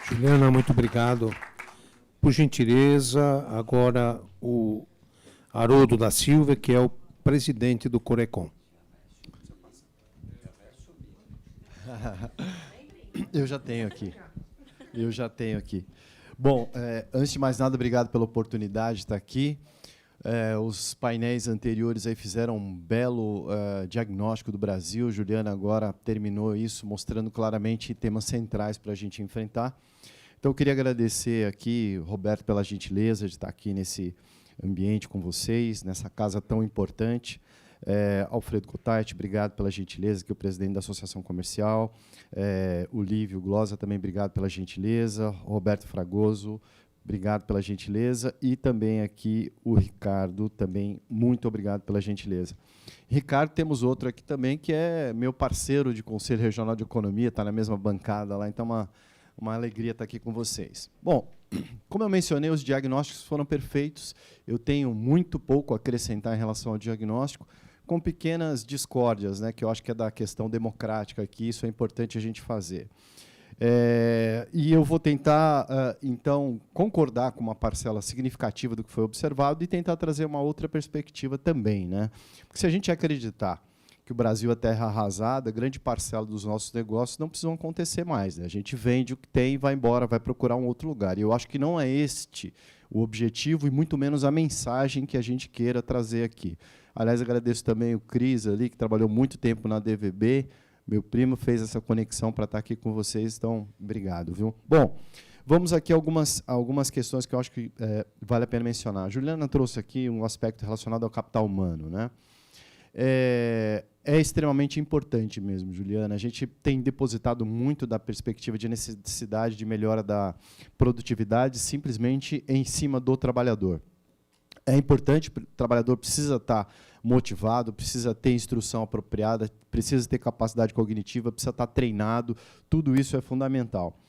Juliana, muito obrigado. Por gentileza, agora o Haroldo da Silva, que é o presidente do Corecon. Eu já tenho aqui. Bom, antes de mais nada, obrigado pela oportunidade de estar aqui. Os painéis anteriores aí fizeram um belo diagnóstico do Brasil. Juliana agora terminou isso, mostrando claramente temas centrais para a gente enfrentar. Então, eu queria agradecer aqui, Roberto, pela gentileza de estar aqui nesse ambiente com vocês, nessa casa tão importante. Alfredo Cotarte, obrigado pela gentileza, que é o presidente da Associação Comercial. O Lívio Glosa, também obrigado pela gentileza. Roberto Fragoso, obrigado pela gentileza. E também aqui o Ricardo, também muito obrigado pela gentileza. Ricardo, temos outro aqui também, que é meu parceiro de Conselho Regional de Economia, está na mesma bancada lá, então uma alegria estar aqui com vocês. Bom, como eu mencionei, os diagnósticos foram perfeitos. Eu tenho muito pouco a acrescentar em relação ao diagnóstico, com pequenas discórdias, né, que eu acho que é da questão democrática aqui, isso é importante a gente fazer. E eu vou tentar, então, concordar com uma parcela significativa do que foi observado e tentar trazer uma outra perspectiva também, né? Porque se a gente acreditar que o Brasil é terra arrasada, grande parcela dos nossos negócios não precisam acontecer mais, né? A gente vende o que tem e vai embora, vai procurar um outro lugar. E eu acho que não é este o objetivo e muito menos a mensagem que a gente queira trazer aqui. Aliás, agradeço também o Cris, ali, que trabalhou muito tempo na DVB. Meu primo fez essa conexão para estar aqui com vocês, então, obrigado, viu? Bom, vamos aqui a algumas questões que eu acho que vale a pena mencionar. A Juliana trouxe aqui um aspecto relacionado ao capital humano, né? É extremamente importante mesmo, Juliana. A gente tem depositado muito da perspectiva de necessidade de melhora da produtividade simplesmente em cima do trabalhador. É importante, o trabalhador precisa estar motivado, precisa ter instrução apropriada, precisa ter capacidade cognitiva, precisa estar treinado, tudo isso é fundamental.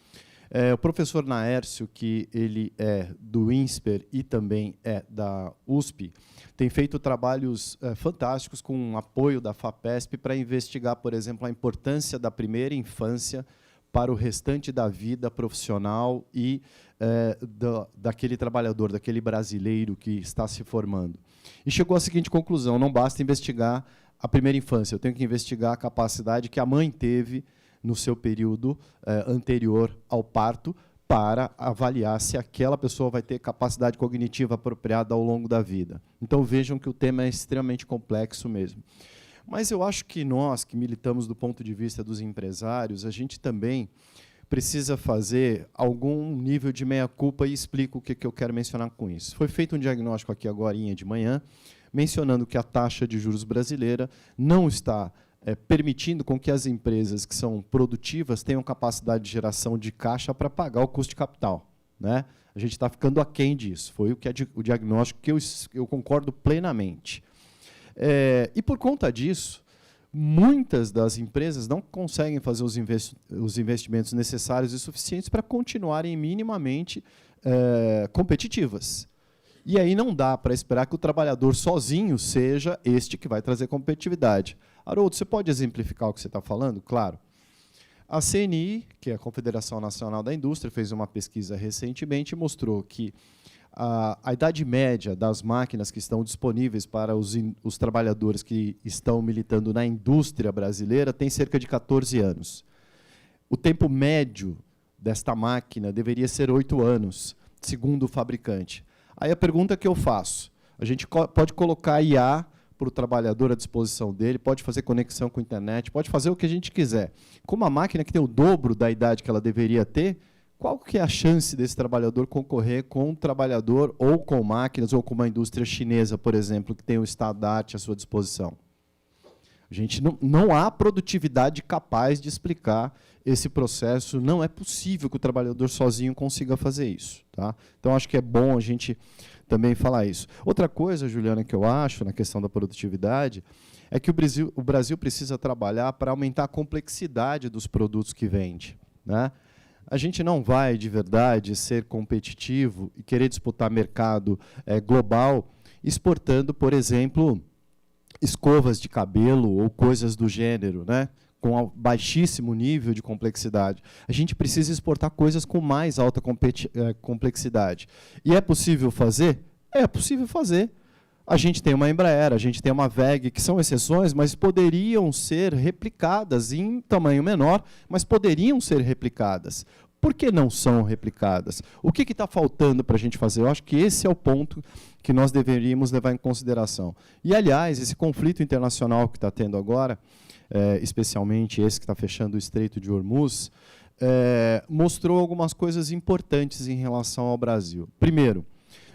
O professor Naércio, que ele é do INSPER e também é da USP, tem feito trabalhos fantásticos com o apoio da FAPESP para investigar, por exemplo, a importância da primeira infância para o restante da vida profissional e daquele trabalhador, daquele brasileiro que está se formando. E chegou à seguinte conclusão: não basta investigar a primeira infância, eu tenho que investigar a capacidade que a mãe teve no seu período anterior ao parto, para avaliar se aquela pessoa vai ter capacidade cognitiva apropriada ao longo da vida. Então, vejam que o tema é extremamente complexo mesmo. Mas eu acho que nós, que militamos do ponto de vista dos empresários, a gente também precisa fazer algum nível de meia-culpa, e explico o que eu quero mencionar com isso. Foi feito um diagnóstico aqui agorinha de manhã, mencionando que a taxa de juros brasileira não está permitindo com que as empresas que são produtivas tenham capacidade de geração de caixa para pagar o custo de capital, né? A gente está ficando aquém disso. Foi o diagnóstico que eu concordo plenamente. E, por conta disso, muitas das empresas não conseguem fazer os investimentos necessários e suficientes para continuarem minimamente competitivas. E aí não dá para esperar que o trabalhador sozinho seja este que vai trazer competitividade. Haroldo, você pode exemplificar o que você está falando? Claro. A CNI, que é a Confederação Nacional da Indústria, fez uma pesquisa recentemente e mostrou que a idade média das máquinas que estão disponíveis para os trabalhadores que estão militando na indústria brasileira tem cerca de 14 anos. O tempo médio desta máquina deveria ser 8 anos, segundo o fabricante. Aí a pergunta que eu faço: a gente pode colocar IA para o trabalhador à disposição dele, pode fazer conexão com a internet, pode fazer o que a gente quiser. Com uma máquina que tem o dobro da idade que ela deveria ter, qual que é a chance desse trabalhador concorrer com um trabalhador ou com máquinas ou com uma indústria chinesa, por exemplo, que tem o estado da arte à sua disposição? A gente não há produtividade capaz de explicar esse processo, não é possível que o trabalhador sozinho consiga fazer isso, tá? Então, acho que é bom a gente também falar isso. Outra coisa, Juliana, que eu acho, na questão da produtividade, é que o Brasil precisa trabalhar para aumentar a complexidade dos produtos que vende, né? A gente não vai, de verdade, ser competitivo e querer disputar mercado global exportando, por exemplo, escovas de cabelo ou coisas do gênero, né? com baixíssimo nível de complexidade. A gente precisa exportar coisas com mais alta complexidade. E é possível fazer? É possível fazer. A gente tem uma Embraer, a gente tem uma WEG, que são exceções, mas poderiam ser replicadas em tamanho menor, mas poderiam ser replicadas. Por que não são replicadas? O que está faltando para a gente fazer? Eu acho que esse é o ponto que nós deveríamos levar em consideração. E, aliás, esse conflito internacional que está tendo agora, especialmente esse que está fechando o Estreito de Hormuz, mostrou algumas coisas importantes em relação ao Brasil. Primeiro,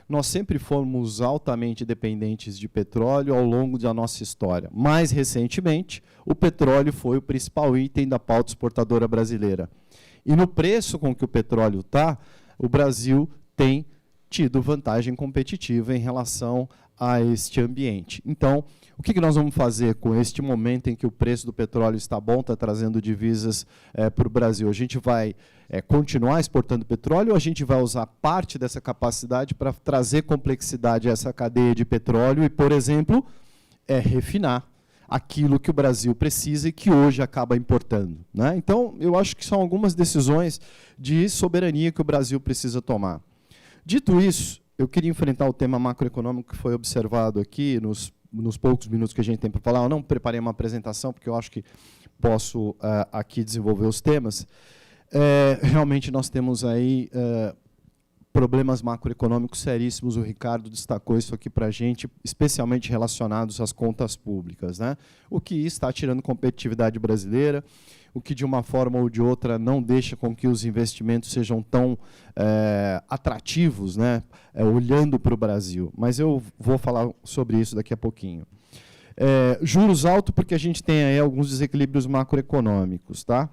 nós sempre fomos altamente dependentes de petróleo ao longo da nossa história. Mais recentemente, o petróleo foi o principal item da pauta exportadora brasileira. E no preço com que o petróleo está, o Brasil tem tido vantagem competitiva em relação a este ambiente. Então, o que nós vamos fazer com este momento em que o preço do petróleo está bom, está trazendo divisas para o Brasil? A gente vai continuar exportando petróleo ou a gente vai usar parte dessa capacidade para trazer complexidade a essa cadeia de petróleo e, por exemplo, refinar aquilo que o Brasil precisa e que hoje acaba importando, né? Então, eu acho que são algumas decisões de soberania que o Brasil precisa tomar. Dito isso, eu queria enfrentar o tema macroeconômico que foi observado aqui nos poucos minutos que a gente tem para falar. Eu não preparei uma apresentação, porque eu acho que posso aqui desenvolver os temas. Realmente, nós temos aí problemas macroeconômicos seríssimos. O Ricardo destacou isso aqui para a gente, especialmente relacionados às contas públicas, né? O que está tirando competitividade brasileira, o que, de uma forma ou de outra, não deixa com que os investimentos sejam tão atrativos, né? Olhando para o Brasil. Mas eu vou falar sobre isso daqui a pouquinho. Juros altos, porque a gente tem aí alguns desequilíbrios macroeconômicos, tá?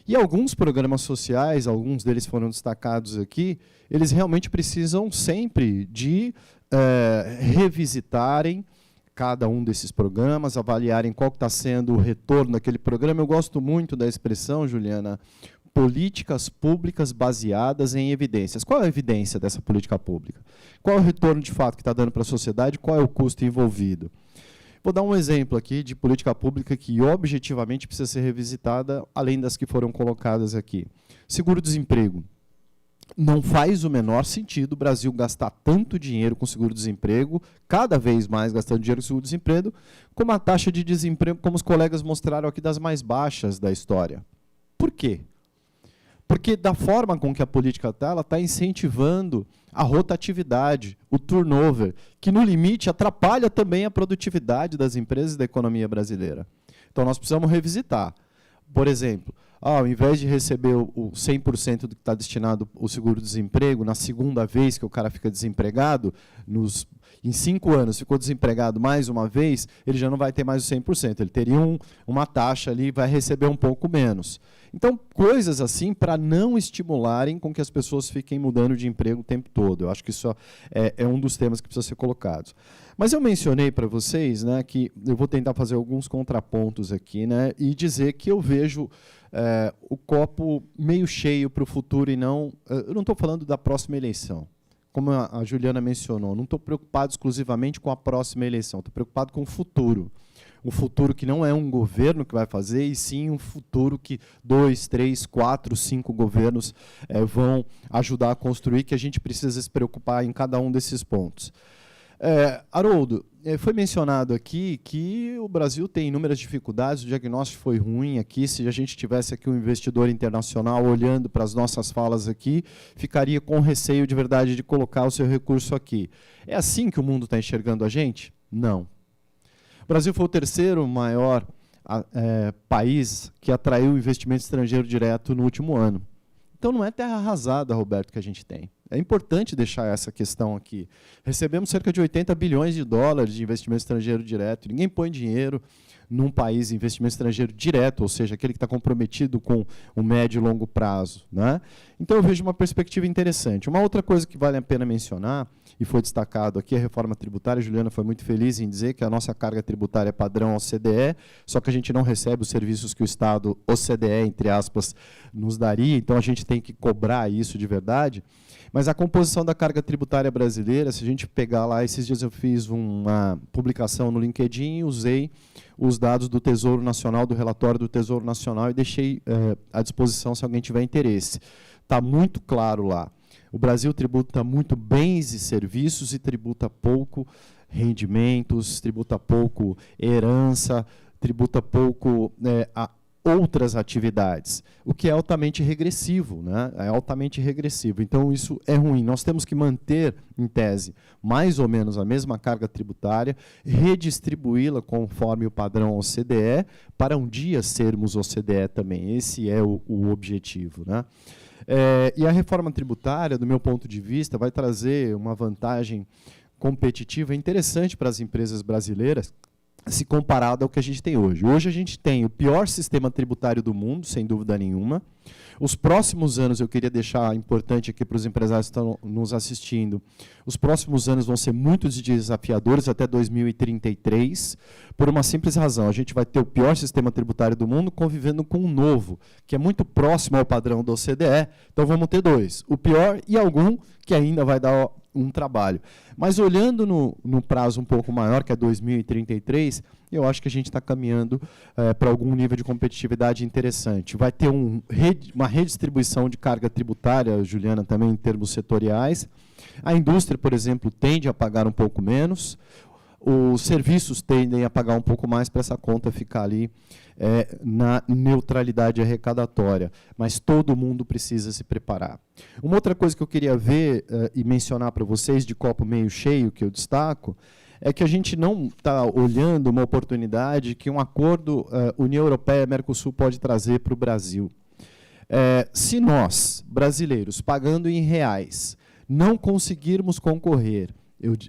E alguns programas sociais, alguns deles foram destacados aqui, eles realmente precisam sempre de revisitarem cada um desses programas, avaliarem qual está sendo o retorno daquele programa. Eu gosto muito da expressão, Juliana, políticas públicas baseadas em evidências. Qual é a evidência dessa política pública? Qual é o retorno de fato que está dando para a sociedade? Qual é o custo envolvido? Vou dar um exemplo aqui de política pública que objetivamente precisa ser revisitada, além das que foram colocadas aqui. Seguro-desemprego. Não faz o menor sentido o Brasil gastar tanto dinheiro com seguro-desemprego, cada vez mais gastando dinheiro com seguro-desemprego, com uma taxa de desemprego, como os colegas mostraram aqui, das mais baixas da história. Por quê? Porque, da forma com que a política está, ela está incentivando a rotatividade, o turnover, que, no limite, atrapalha também a produtividade das empresas e da economia brasileira. Então, nós precisamos revisitar. Por exemplo, ao invés de receber o 100% do que está destinado ao seguro-desemprego, na segunda vez que o cara fica desempregado, em 5 anos ficou desempregado mais uma vez, ele já não vai ter mais o 100%, ele teria uma taxa ali e vai receber um pouco menos. Então, coisas assim para não estimularem com que as pessoas fiquem mudando de emprego o tempo todo. Eu acho que isso é um dos temas que precisa ser colocados. Mas eu mencionei para vocês, né, que eu vou tentar fazer alguns contrapontos aqui, né, e dizer que eu vejo o copo meio cheio para o futuro e não... Eu não estou falando da próxima eleição. Como a Juliana mencionou, não estou preocupado exclusivamente com a próxima eleição, estou preocupado com o futuro. Um futuro que não é um governo que vai fazer, e sim um futuro que 2, 3, 4, 5 governos vão ajudar a construir, que a gente precisa se preocupar em cada um desses pontos. Haroldo, foi mencionado aqui que o Brasil tem inúmeras dificuldades, o diagnóstico foi ruim aqui. Se a gente tivesse aqui um investidor internacional olhando para as nossas falas aqui, ficaria com receio de verdade de colocar o seu recurso aqui. É assim que o mundo está enxergando a gente? Não. O Brasil foi o terceiro maior país que atraiu investimento estrangeiro direto no último ano. Então, não é terra arrasada, Roberto, que a gente tem. É importante deixar essa questão aqui. Recebemos cerca de 80 bilhões de dólares de investimento estrangeiro direto. Ninguém põe dinheiro num país em investimento estrangeiro direto, ou seja, aquele que está comprometido com o médio e longo prazo, né? Então, eu vejo uma perspectiva interessante. Uma outra coisa que vale a pena mencionar, e foi destacado aqui, a reforma tributária. A Juliana foi muito feliz em dizer que a nossa carga tributária é padrão OCDE, só que a gente não recebe os serviços que o Estado, OCDE, entre aspas, nos daria, então a gente tem que cobrar isso de verdade. Mas a composição da carga tributária brasileira, se a gente pegar lá, esses dias eu fiz uma publicação no LinkedIn e usei os dados do Tesouro Nacional, do relatório do Tesouro Nacional, e deixei à disposição se alguém tiver interesse. Está muito claro lá. O Brasil tributa muito bens e serviços e tributa pouco rendimentos, tributa pouco herança, tributa pouco outras atividades, o que é altamente regressivo, né? É altamente regressivo. Então, isso é ruim. Nós temos que manter, em tese, mais ou menos a mesma carga tributária, redistribuí-la conforme o padrão OCDE, para um dia sermos OCDE também. Esse é o objetivo, né? E a reforma tributária, do meu ponto de vista, vai trazer uma vantagem competitiva interessante para as empresas brasileiras, se comparado ao que a gente tem hoje. Hoje a gente tem o pior sistema tributário do mundo, sem dúvida nenhuma. Os próximos anos, eu queria deixar importante aqui para os empresários que estão nos assistindo, os próximos anos vão ser muito desafiadores, até 2033, por uma simples razão. A gente vai ter o pior sistema tributário do mundo convivendo com um novo, que é muito próximo ao padrão da OCDE, então vamos ter dois, o pior e algum que ainda vai dar um trabalho. Mas olhando no prazo um pouco maior, que é 2033, eu acho que a gente está caminhando para algum nível de competitividade interessante. Vai ter uma redistribuição de carga tributária, Juliana, também em termos setoriais. A indústria, por exemplo, tende a pagar um pouco menos. Os serviços tendem a pagar um pouco mais para essa conta ficar ali na neutralidade arrecadatória. Mas todo mundo precisa se preparar. Uma outra coisa que eu queria ver e mencionar para vocês, de copo meio cheio, que eu destaco, é que a gente não está olhando uma oportunidade que um acordo União Europeia-Mercosul pode trazer para o Brasil. Se nós, brasileiros, pagando em reais, não conseguirmos concorrer,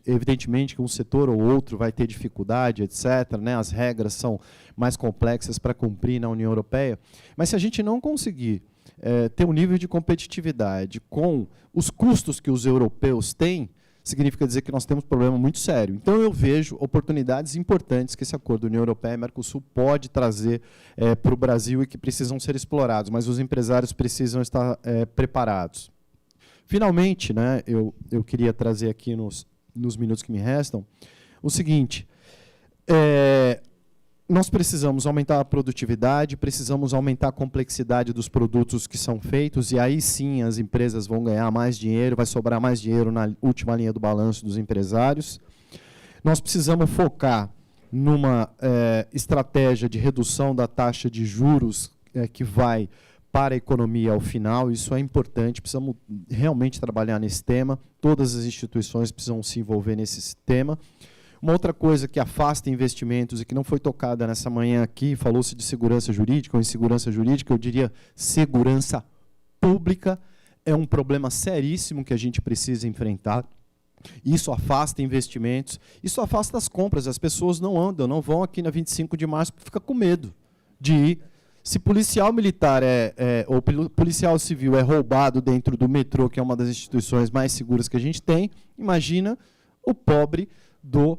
evidentemente que um setor ou outro vai ter dificuldade, etc., né? As regras são mais complexas para cumprir na União Europeia, mas se a gente não conseguir ter um nível de competitividade com os custos que os europeus têm, significa dizer que nós temos um problema muito sério. Então, eu vejo oportunidades importantes que esse acordo União Europeia e Mercosul pode trazer para o Brasil e que precisam ser explorados, mas os empresários precisam estar preparados. Finalmente, né, eu queria trazer aqui nos minutos que me restam o seguinte: nós precisamos aumentar a produtividade, precisamos aumentar a complexidade dos produtos que são feitos, e aí sim as empresas vão ganhar mais dinheiro, vai sobrar mais dinheiro na última linha do balanço dos empresários. Nós precisamos focar numa estratégia de redução da taxa de juros que vai para a economia ao final. Isso é importante, precisamos realmente trabalhar nesse tema, todas as instituições precisam se envolver nesse tema. Uma outra coisa que afasta investimentos e que não foi tocada nessa manhã aqui, falou-se de segurança jurídica ou insegurança jurídica, eu diria segurança pública, é um problema seríssimo que a gente precisa enfrentar. Isso afasta investimentos, isso afasta as compras, as pessoas não andam, não vão aqui na 25 de março porque fica com medo de ir. Se policial militar ou policial civil é roubado dentro do metrô, que é uma das instituições mais seguras que a gente tem, imagina o pobre do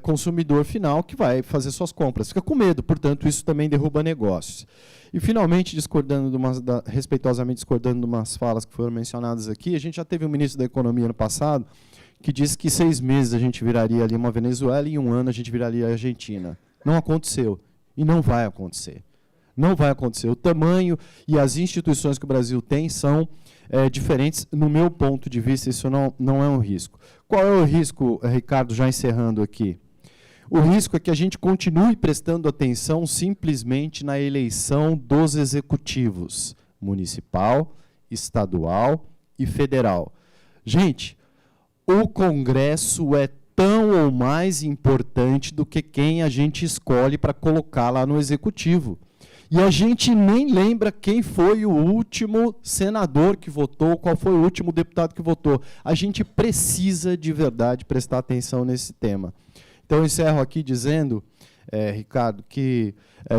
consumidor final que vai fazer suas compras. Fica com medo, portanto, isso também derruba negócios. E, finalmente, respeitosamente discordando de umas falas que foram mencionadas aqui, a gente já teve um ministro da Economia no passado que disse que 6 meses a gente viraria ali uma Venezuela e em 1 ano a gente viraria a Argentina. Não aconteceu. E não vai acontecer. Não vai acontecer. O tamanho e as instituições que o Brasil tem são diferentes. No meu ponto de vista, isso não é um risco. Qual é o risco, Ricardo, já encerrando aqui? O risco é que a gente continue prestando atenção simplesmente na eleição dos executivos, municipal, estadual e federal. Gente, o Congresso é tão ou mais importante do que quem a gente escolhe para colocar lá no executivo. E a gente nem lembra quem foi o último senador que votou, qual foi o último deputado que votou. A gente precisa, de verdade, prestar atenção nesse tema. Então, eu encerro aqui dizendo, Ricardo, que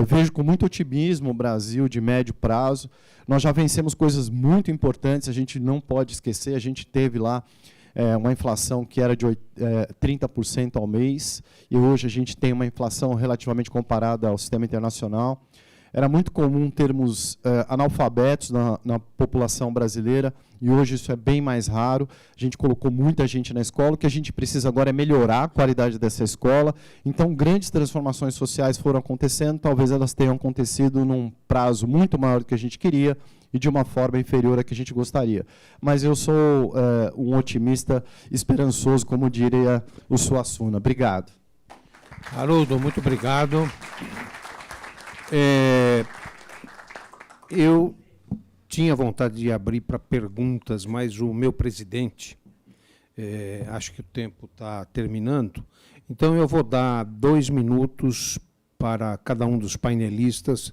vejo com muito otimismo o Brasil de médio prazo. Nós já vencemos coisas muito importantes, a gente não pode esquecer, a gente teve lá uma inflação que era de 30% ao mês, e hoje a gente tem uma inflação relativamente comparada ao sistema internacional, Era muito comum termos analfabetos na população brasileira, e hoje isso é bem mais raro. A gente colocou muita gente na escola. O que a gente precisa agora é melhorar a qualidade dessa escola. Então, grandes transformações sociais foram acontecendo, talvez elas tenham acontecido num prazo muito maior do que a gente queria e de uma forma inferior à que a gente gostaria. Mas eu sou um otimista esperançoso, como diria o Suassuna. Obrigado. Haroldo, muito obrigado. Eu tinha vontade de abrir para perguntas, mas o meu presidente, acho que o tempo está terminando, então eu vou dar 2 minutos para cada um dos painelistas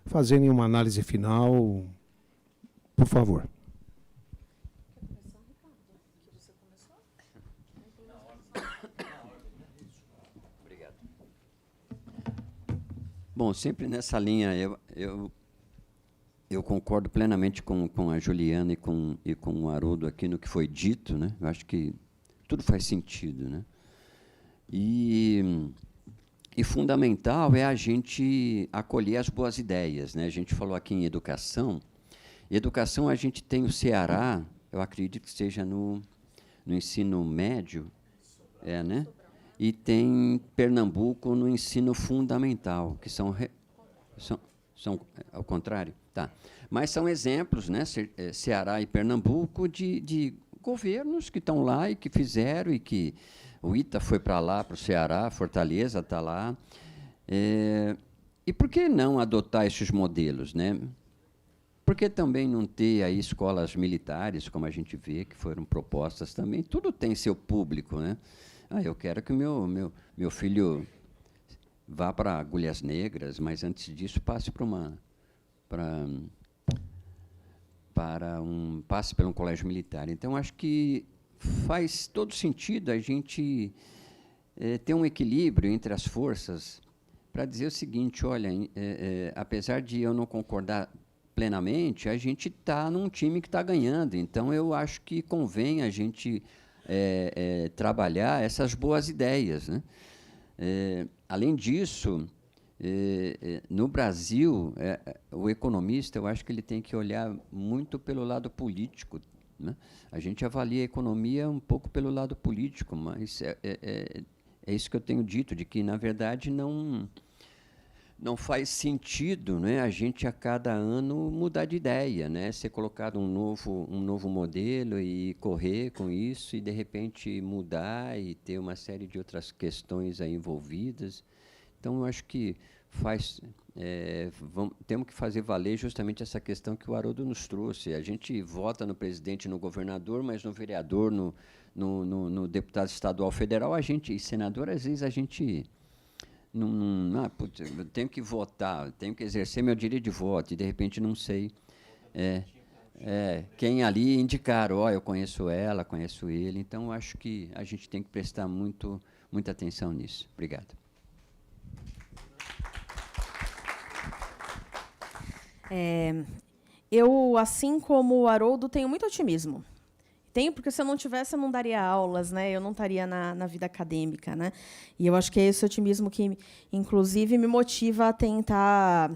fazerem uma análise final, por favor. Bom, sempre nessa linha, eu concordo plenamente com a Juliana e com o Haroldo aqui no que foi dito, né? Eu acho que tudo faz sentido, né? E fundamental é a gente acolher as boas ideias, né? A gente falou aqui em educação. Educação, a gente tem o Ceará, eu acredito que seja no ensino médio, né? E tem Pernambuco no ensino fundamental, que são ao contrário? Tá. Mas são exemplos, né, Ceará e Pernambuco, de governos que estão lá e que fizeram, e que o ITA foi para lá, para o Ceará, Fortaleza está lá. E por que não adotar esses modelos, né? Por que também não ter aí escolas militares, como a gente vê, que foram propostas também? Tudo tem seu público, né? Eu quero que o meu filho vá para Agulhas Negras, mas antes disso passe passe por um colégio militar. Então, acho que faz todo sentido a gente ter um equilíbrio entre as forças para dizer o seguinte: olha, apesar de eu não concordar plenamente, a gente está num time que está ganhando. Então, eu acho que convém a gente trabalhar essas boas ideias, né? Além disso, no Brasil, o economista, eu acho que ele tem que olhar muito pelo lado político, né? A gente avalia a economia um pouco pelo lado político, mas é isso que eu tenho dito, de que, na verdade, não faz sentido, né, a gente, a cada ano, mudar de ideia, né, ser colocado um novo modelo e correr com isso e, de repente, mudar e ter uma série de outras questões aí envolvidas. Então, eu acho que temos que fazer valer justamente essa questão que o Haroldo nos trouxe. A gente vota no presidente e no governador, mas no vereador, no deputado estadual, federal, e senador, às vezes, a gente... putz, eu tenho que votar, tenho que exercer meu direito de voto, e, de repente, não sei quem ali indicaram, eu conheço ela, conheço ele. Então, acho que a gente tem que prestar muita atenção nisso. Obrigado. Eu, assim como o Haroldo, tenho muito otimismo. Tenho, porque se eu não tivesse, eu não daria aulas, né? Eu não estaria na vida acadêmica, né? E eu acho que é esse otimismo que, inclusive, me motiva a tentar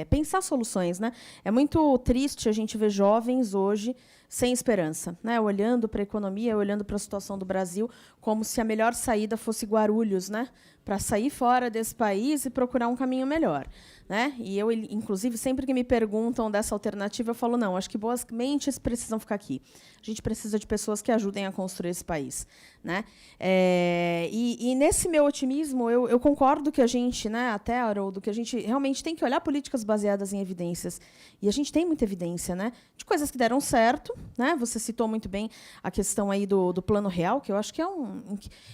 pensar soluções, né? É muito triste a gente ver jovens hoje sem esperança, né? Olhando para a economia, olhando para a situação do Brasil, como se a melhor saída fosse Guarulhos, né? Para sair fora desse país e procurar um caminho melhor, né? E eu, inclusive, sempre que me perguntam dessa alternativa, eu falo, não, acho que boas mentes precisam ficar aqui. A gente precisa de pessoas que ajudem a construir esse país, né? E nesse meu otimismo, eu concordo que a gente, né, até, Haroldo, que a gente realmente tem que olhar políticas baseadas em evidências. E a gente tem muita evidência, né, de coisas que deram certo, né? Você citou muito bem a questão aí do Plano Real, que eu acho que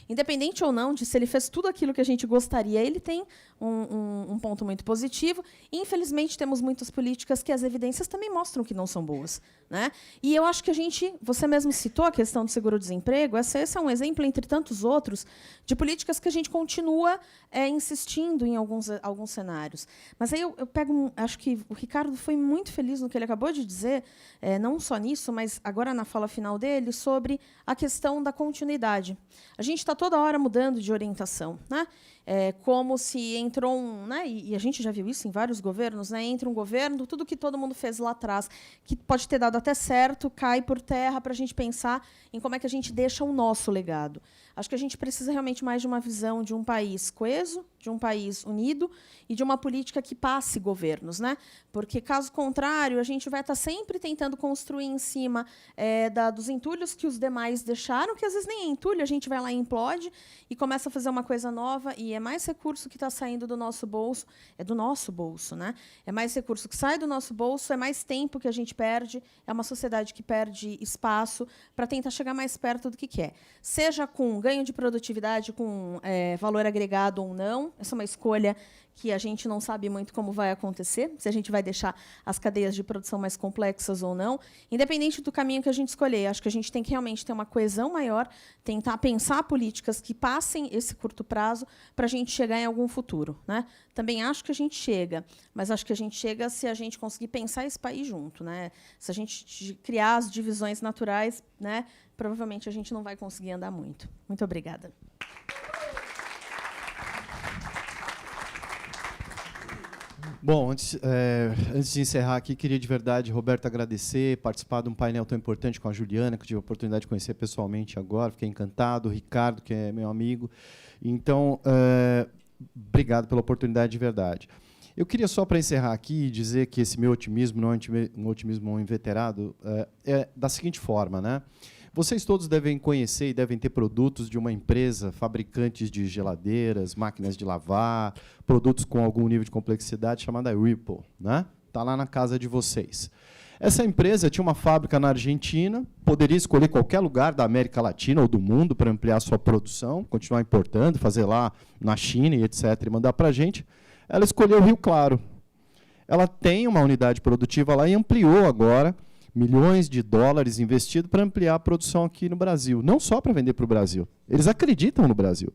independente ou não de se ele fez tudo aquilo que a gente gostaria, ele tem um ponto muito positivo. E, infelizmente, temos muitas políticas que as evidências também mostram que não são boas, né? E eu acho que você mesmo citou a questão do seguro-desemprego, esse é um exemplo, entre tantos outros, de políticas que a gente continua insistindo em alguns cenários. Mas aí eu pego, acho que o Ricardo foi muito feliz no que ele acabou de dizer, não só nisso, mas agora na fala final dele, sobre a questão da continuidade. A gente está toda hora mudando de orientação, né? Como se entrou né? E a gente já viu isso em vários governos, né? Entra um governo, tudo que todo mundo fez lá atrás, que pode ter dado até certo, cai por terra para a gente pensar em como é que a gente deixa o nosso legado. Acho que a gente precisa realmente mais de uma visão de um país coeso, de um país unido e de uma política que passe governos, né? Porque, caso contrário, a gente vai estar sempre tentando construir em cima dos entulhos que os demais deixaram, que às vezes nem é entulho, a gente vai lá e implode e começa a fazer uma coisa nova, e é mais recurso que está saindo do nosso bolso, é do nosso bolso, né? É mais recurso que sai do nosso bolso, é mais tempo que a gente perde, é uma sociedade que perde espaço para tentar chegar mais perto do que quer. Seja com ganho de produtividade, com valor agregado ou não, essa é uma escolha que a gente não sabe muito como vai acontecer, se a gente vai deixar as cadeias de produção mais complexas ou não. Independente do caminho que a gente escolher, acho que a gente tem que realmente ter uma coesão maior, tentar pensar políticas que passem esse curto prazo para a gente chegar em algum futuro, né? Também acho que a gente chega, mas acho que a gente chega se a gente conseguir pensar esse país junto, né? Se a gente criar as divisões naturais, né, provavelmente a gente não vai conseguir andar muito. Muito obrigada. Bom, antes de encerrar aqui, queria de verdade, Roberto, agradecer, participar de um painel tão importante com a Juliana, que eu tive a oportunidade de conhecer pessoalmente agora, fiquei encantado, o Ricardo, que é meu amigo. Então, obrigado pela oportunidade de verdade. Eu queria só, para encerrar aqui, dizer que esse meu otimismo não é um otimismo inveterado, é da seguinte forma, né? Vocês todos devem conhecer e devem ter produtos de uma empresa, fabricantes de geladeiras, máquinas de lavar, produtos com algum nível de complexidade, chamada Whirlpool, né? Está lá na casa de vocês. Essa empresa tinha uma fábrica na Argentina, poderia escolher qualquer lugar da América Latina ou do mundo para ampliar sua produção, continuar importando, fazer lá na China e etc., e mandar para a gente. Ela escolheu o Rio Claro. Ela tem uma unidade produtiva lá e ampliou agora, milhões de dólares investidos para ampliar a produção aqui no Brasil. Não só para vender para o Brasil. Eles acreditam no Brasil.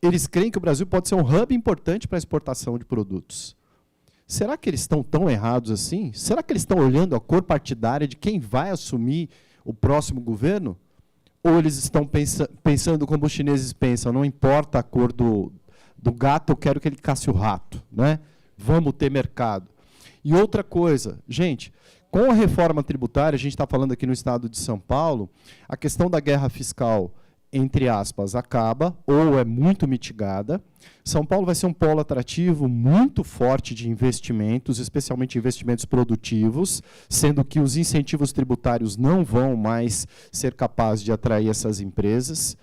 Eles creem que o Brasil pode ser um hub importante para a exportação de produtos. Será que eles estão tão errados assim? Será que eles estão olhando a cor partidária de quem vai assumir o próximo governo? Ou eles estão pensando como os chineses pensam, não importa a cor do gato, eu quero que ele casse o rato, né? Vamos ter mercado. E outra coisa, gente, com a reforma tributária, a gente está falando aqui no estado de São Paulo, a questão da guerra fiscal, entre aspas, acaba, ou é muito mitigada. São Paulo vai ser um polo atrativo muito forte de investimentos, especialmente investimentos produtivos, sendo que os incentivos tributários não vão mais ser capazes de atrair essas empresas.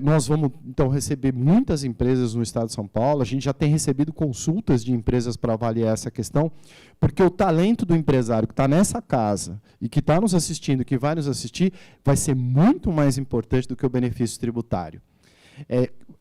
Nós vamos, então, receber muitas empresas no estado de São Paulo. A gente já tem recebido consultas de empresas para avaliar essa questão, porque o talento do empresário que está nessa casa e que está nos assistindo, que vai nos assistir, vai ser muito mais importante do que o benefício tributário.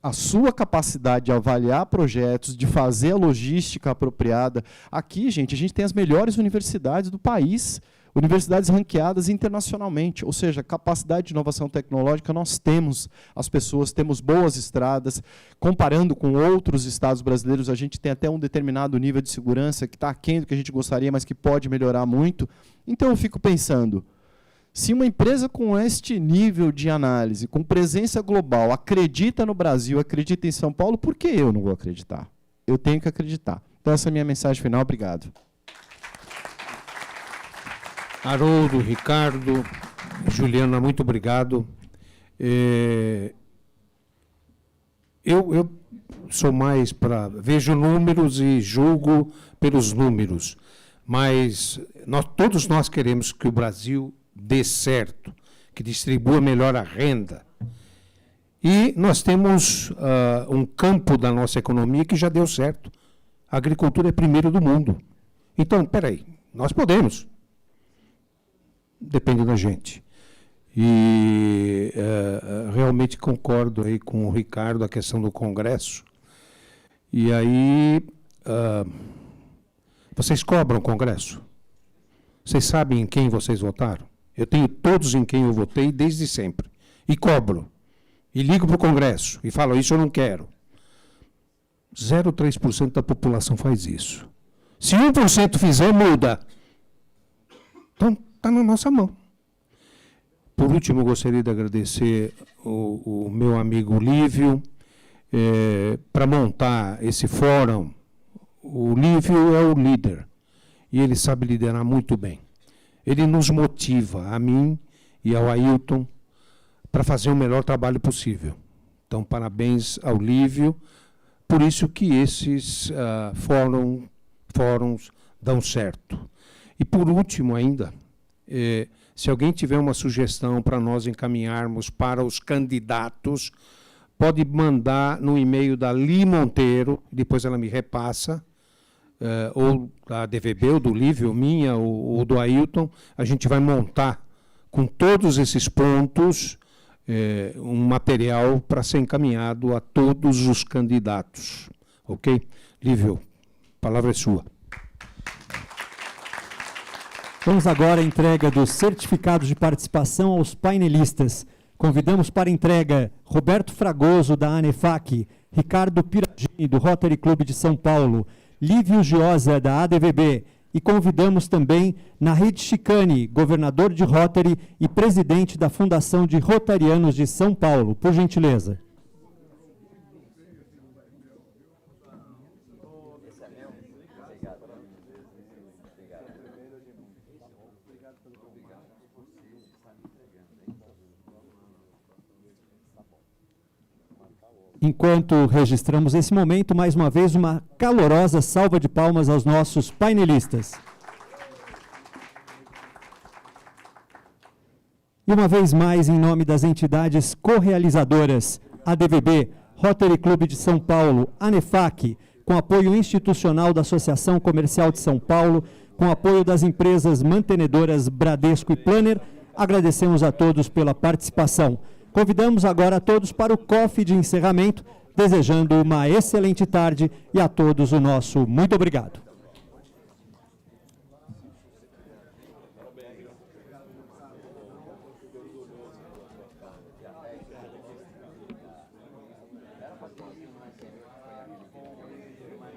A sua capacidade de avaliar projetos, de fazer a logística apropriada. Aqui, gente, a gente tem as melhores universidades do país, universidades ranqueadas internacionalmente, ou seja, capacidade de inovação tecnológica nós temos, as pessoas, temos boas estradas, comparando com outros estados brasileiros, a gente tem até um determinado nível de segurança que está aquém do que a gente gostaria, mas que pode melhorar muito. Então eu fico pensando, se uma empresa com este nível de análise, com presença global, acredita no Brasil, acredita em São Paulo, por que eu não vou acreditar? Eu tenho que acreditar. Então essa é a minha mensagem final, obrigado. Haroldo, Ricardo, Juliana, muito obrigado. Eu sou mais para... Vejo números e julgo pelos números, mas todos nós queremos que o Brasil dê certo, que distribua melhor a renda. E nós temos um campo da nossa economia que já deu certo. A agricultura é primeiro do mundo. Então, espera aí, nós podemos. Depende da gente. E realmente concordo aí com o Ricardo, a questão do Congresso. E aí, vocês cobram o Congresso? Vocês sabem em quem vocês votaram? Eu tenho todos em quem eu votei desde sempre. E cobro. E ligo para o Congresso e falo, isso eu não quero. 0,3% da população faz isso. Se 1% fizer, muda. Então, está na nossa mão. Por último, eu gostaria de agradecer o meu amigo Lívio para montar esse fórum. o Lívio é o líder, e ele sabe liderar muito bem. Ele nos motiva, a mim e ao Ailton, para fazer o melhor trabalho possível. Então, parabéns ao Lívio, por isso que esses fóruns dão certo. E, por último ainda, se alguém tiver uma sugestão para nós encaminharmos para os candidatos, pode mandar no e-mail da Li Monteiro, depois ela me repassa, ou da DVB, ou do Lívio, minha, ou do Ailton. A gente vai montar, com todos esses pontos, um material para ser encaminhado a todos os candidatos. Ok? Lívio, a palavra é sua. Vamos agora à entrega dos certificados de participação aos painelistas. Convidamos para entrega Roberto Fragoso, da ANEFAC, Ricardo Piragini, do Rotary Clube de São Paulo, Lívio Giosa, da ADVB, e convidamos também Nahid Chicane, governador de Rotary e presidente da Fundação de Rotarianos de São Paulo. Por gentileza. Enquanto registramos esse momento, mais uma vez, uma calorosa salva de palmas aos nossos painelistas. E uma vez mais, em nome das entidades correalizadoras, ADVB, Rotary Clube de São Paulo, ANEFAC, com apoio institucional da Associação Comercial de São Paulo, com apoio das empresas mantenedoras Bradesco e Planner, agradecemos a todos pela participação. Convidamos agora a todos para o coffee de encerramento, desejando uma excelente tarde e a todos o nosso muito obrigado.